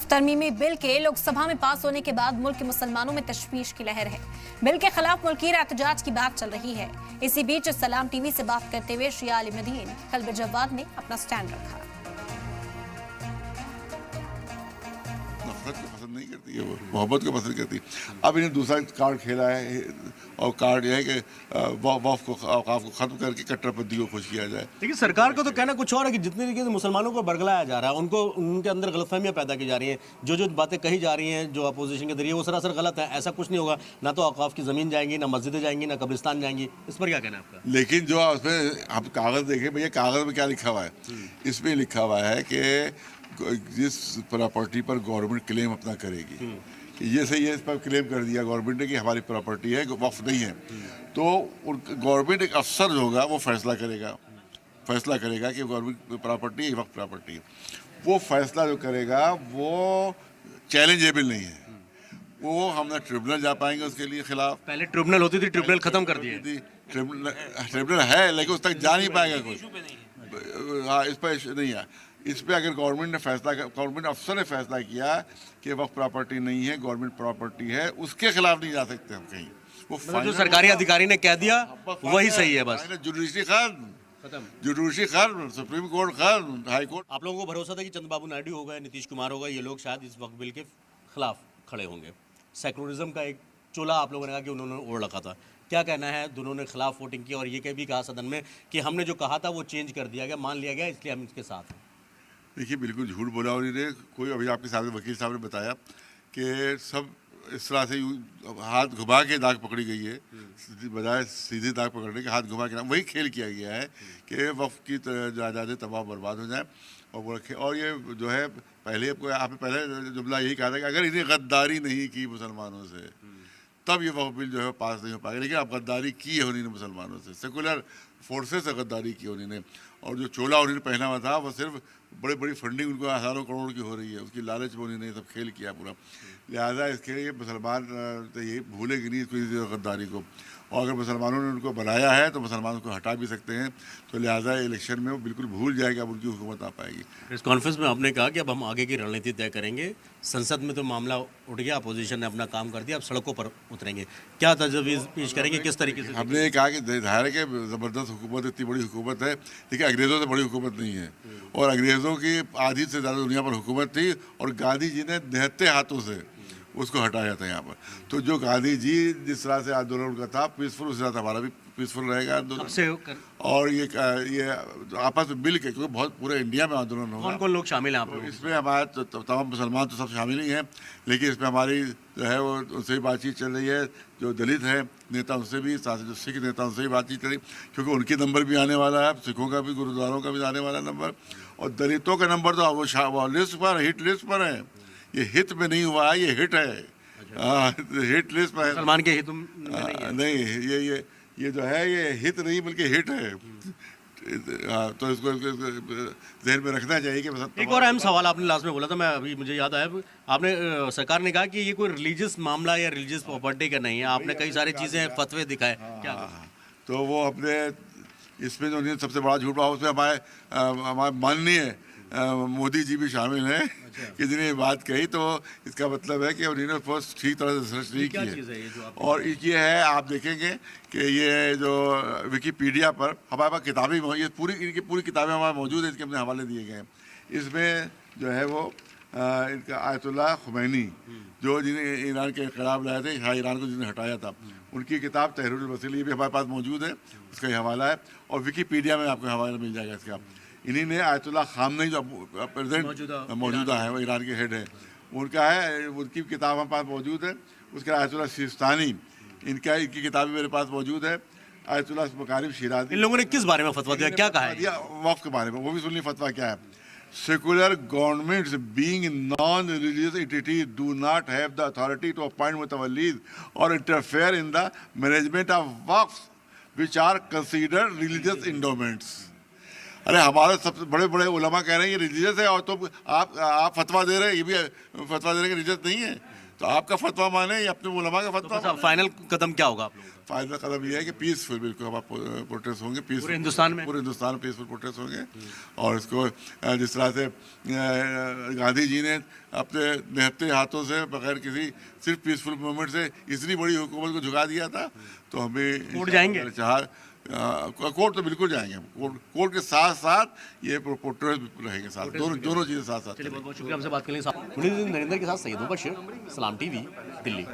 वक्फ तरमीमी bill के लोकसभा में पास होने के बाद मुल्क के मुसलमानों में तशवीश की लहर है। बिल के खिलाफ मुल्कीर एहतजाज की बात चल रही है। इसी बीच सलाम टीवी से बात करते हुए शिया आलिमुद्दीन कल्ब जवाद ने अपना स्टैंड रखा। नफरत को पसंद नहीं करती है, वो मोहब्बत को पसंद करती है। अब इन्हें दूसरा कार्ड खेला है और कार्ड यह है कि वक्फ को ख़त्म करके कट्टरपंथी को खुश किया जाए। देखिए, सरकार का तो कहना कुछ और है कि जितने तरीके से मुसलमानों को बरगलाया जा रहा है, उनको उनके अंदर गलतफहमियां पैदा की जा रही हैं। जो बातें कही जा रही हैं जो अपोजिशन के जरिए, वो सरासर गलत है। ऐसा कुछ नहीं होगा, ना तो औकाफ की ज़मीन जाएंगी, ना मस्जिदें जाएंगी, ना कब्रिस्तान जाएंगी। इस पर क्या कहना है आपका? लेकिन जो उसमें आप कागज़ देखें भैया, कागज़ में क्या लिखा हुआ है? इसमें लिखा हुआ है कि जिस प्रॉपर्टी पर गवर्नमेंट क्लेम अपना करेगी, जैसे ये इस पर क्लेम कर दिया गवर्नमेंट ने कि हमारी प्रॉपर्टी है, वक्फ नहीं है, तो गवर्नमेंट एक अफसर जो होगा वो फैसला करेगा कि गवर्नमेंट प्रॉपर्टी वक्फ प्रॉपर्टी है। वो फैसला जो करेगा वो चैलेंजेबल नहीं है। वो हम ना ट्रिब्यूनल जा पाएंगे उसके लिए खिलाफ। पहले ट्रिब्यूनल होती थी, ट्रिब्यूनल खत्म कर दिए। ट्रिब्यूनल है लेकिन उस तक जा नहीं पाएगा कुछ। हाँ, इस पर नहीं है। इस पे अगर गवर्नमेंट अफसर ने फैसला किया कि वक्फ प्रॉपर्टी नहीं है, गवर्नमेंट प्रॉपर्टी है, उसके खिलाफ नहीं जा सकते हम कहीं। वो जो सरकारी अधिकारी ने कह दिया वही सही है। बस जुडिशरी खत्म, सुप्रीम कोर्ट खत्म, हाई कोर्ट। आप लोगों को भरोसा था कि चंद्रबाबू नायडू होगा, नीतीश कुमार होगा, ये लोग शायद इस वक्फ बिल के खिलाफ खड़े होंगे। सेकुलरिज्म का एक चोला आप लोगों ने कहा कि उन्होंने ओढ़ रखा था। क्या कहना है? दोनों ने खिलाफ वोटिंग की और ये भी कहा सदन में कि हमने जो कहा था वो चेंज कर दिया गया, मान लिया गया, इसलिए हम इसके साथ हैं। देखिए, बिल्कुल झूठ बोला उन्होंने। कोई अभी आपके सामने वकील साहब ने बताया कि सब इस तरह से हाथ घुमा के दाग पकड़ी गई है, बजाय सीधे दाग पकड़ने के हाथ घुमा के वही खेल किया गया है कि वक्फ की जायदादें तबाह बर्बाद हो जाए। और ये जो है आपने पहले जुमला यही कहा था कि अगर इन्हें गद्दारी नहीं की मुसलमानों से तब ये वक्फ बिल जो है पास नहीं हो पाएगा। लेकिन अब गद्दारी की है उन्होंने मुसलमानों से, सेकुलर फोर्सेस से गद्दारी की उन्होंने। और जो चोला उन्होंने पहना हुआ था वो सिर्फ बड़ी बड़ी फंडिंग उनको हज़ारों करोड़ की हो रही है, उसकी लालच में उन्होंने सब खेल किया पूरा। लिहाजा इसके लिए मुसलमान तो ये भूलेंगे नहीं इसको, गद्दारी को। और अगर मुसलमानों ने उनको बनाया है तो मुसलमानों को हटा भी सकते हैं। तो लिहाजा इलेक्शन में वो बिल्कुल भूल जाएगा, अब उनकी हुकूमत आ पाएगी। इस कॉन्फ्रेंस में आपने कहा कि अब हम आगे की रणनीति तय करेंगे। संसद में तो मामला उठ गया, अपोजिशन ने अपना काम कर दिया, अब सड़कों पर उतरेंगे। क्या तजवीज़ पेश करेंगे, किस तरीके से? हमने ये कहा कि ज़ाहिर है कि ज़बरदस्त हुकूमत, इतनी बड़ी हुकूमत है, लेकिन अंग्रेज़ों से बड़ी हुकूमत नहीं है। और अंग्रेज़ों की आधी से ज़्यादा दुनिया पर हुकूमत थी और गांधी जी ने निहत्ते हाथों से उसको हटाया था यहाँ पर। तो जो गांधी जी जिस तरह से आंदोलन उनका था पीसफुल, उस तरह से हमारा भी पीसफुल रहेगा आंदोलन। और ये आपस में मिल के, क्योंकि बहुत पूरे इंडिया में आंदोलन होगा। कौन कौन लोग शामिल हैं आप लोग? इसमें हमारे तमाम मुसलमान तो सब शामिल ही हैं, लेकिन इसमें हमारी जो है वो उनसे भी बातचीत चल रही है। जो दलित है नेता उनसे भी, साथ ही जो सिख नेता उनसे भी बातचीत चल रही, क्योंकि उनके नंबर भी आने वाला है, सिखों का भी, गुरुद्वारों का भी आने वाला नंबर। और दलितों का नंबर तो वो लिस्ट पर, हिट लिस्ट पर है। ये हित में नहीं हुआ है, ये हिट है। हिट लिस्ट पर है। मुसलमान के हित नहीं, ये जो है ये हित नहीं बल्कि हिट है। तो इसको ध्यान में रखना चाहिए कि एक और अहम सवाल आपने लास्ट में बोला था, मैं अभी मुझे याद आया, आपने सरकार ने कहा कि ये कोई रिलीजियस मामला या रिलीजियस प्रॉपर्टी का नहीं है। आपने कई सारी चीज़ें फतवे दिखाए, क्या? तो वो अपने इसमें जो उन्होंने सबसे बड़ा झूठ रहा, उसमें हमारे माननीय मोदी जी भी शामिल हैं कि जिन्हें बात कही। तो इसका मतलब है कि उन्होंने फर्स्ट ठीक तरह से रिसर्च नहीं की है। और ये है, आप देखेंगे कि ये जो विकीपीडिया पर हमारे पास किताबें, ये इनकी पूरी किताबें हमारे मौजूद है, इसके अपने हवाले दिए गए हैं। इसमें जो है वो इनका आयतुल्लाह खुमैनी जो जिन्हें ईरान के खिलाफ लाए थे, शाह ईरान को जिन्हें हटाया था, उनकी किताब तहरीरुल वसील, ये भी हमारे पास मौजूद है, उसका ये हवाला है। और विकीपीडिया में आपको हवाला मिल जाएगा इसका। इन्हीं ने आयतुल्लाह खामनेई जो प्रेसिडेंट मौजूदा है, वो ईरान के हेड है, उनका है, उनकी किताब हमारे पास मौजूद है। उसके आयतुल्लाह सिस्तानी, इनकी किताब मेरे पास मौजूद है। आयतुल्लाह मकारिम शिराज़ी। इन लोगों ने किस बारे में फतवा दिया, क्या कहा है? वक्फ के बारे में वो भी सुन ली। फतवा क्या है? Secular governments being non-religious entities do not have the authority to appoint mutawallis or interfere in the management of waqfs which are considered religious endowments। अरे हमारे सबसे बड़े बड़े उलमा कह रहे हैं ये रिलीजियस है, और तो आप फतवा दे रहे हैं, ये भी फतवा दे रहे हैं कि रिलीजियस नहीं है। तो आपका फतवा माने या अपने उलमा का फतवा तो फाइनल कदम क्या होगा आप लोगों का? फायदा कदम यह है कि पीसफुल बिल्कुल हम प्रोटेस्ट होंगे, पीसफुल पूरे हिंदुस्तान में? पूरे हिंदुस्तान में पीसफुल प्रोटेस्ट होंगे। और इसको जिस तरह से गांधी जी ने अपने निहत्थे हाथों से बगैर किसी सिर्फ पीसफुल मूवमेंट से इतनी बड़ी हुकूमत को झुका दिया था, तो हमें कोर्ट जाएंगे? कोर्ट तो बिल्कुल जाएंगे। कोर्ट के साथ साथ ये प्रोटेस्ट रहेंगे, साथ दोनों चीज़ें साथ साथ। चलिए बहुत बहुत शुक्रिया हमसे बात करने के लिए। नरेंद्र के साथ सैयद मुबशिर, सलाम टीवी, दिल्ली।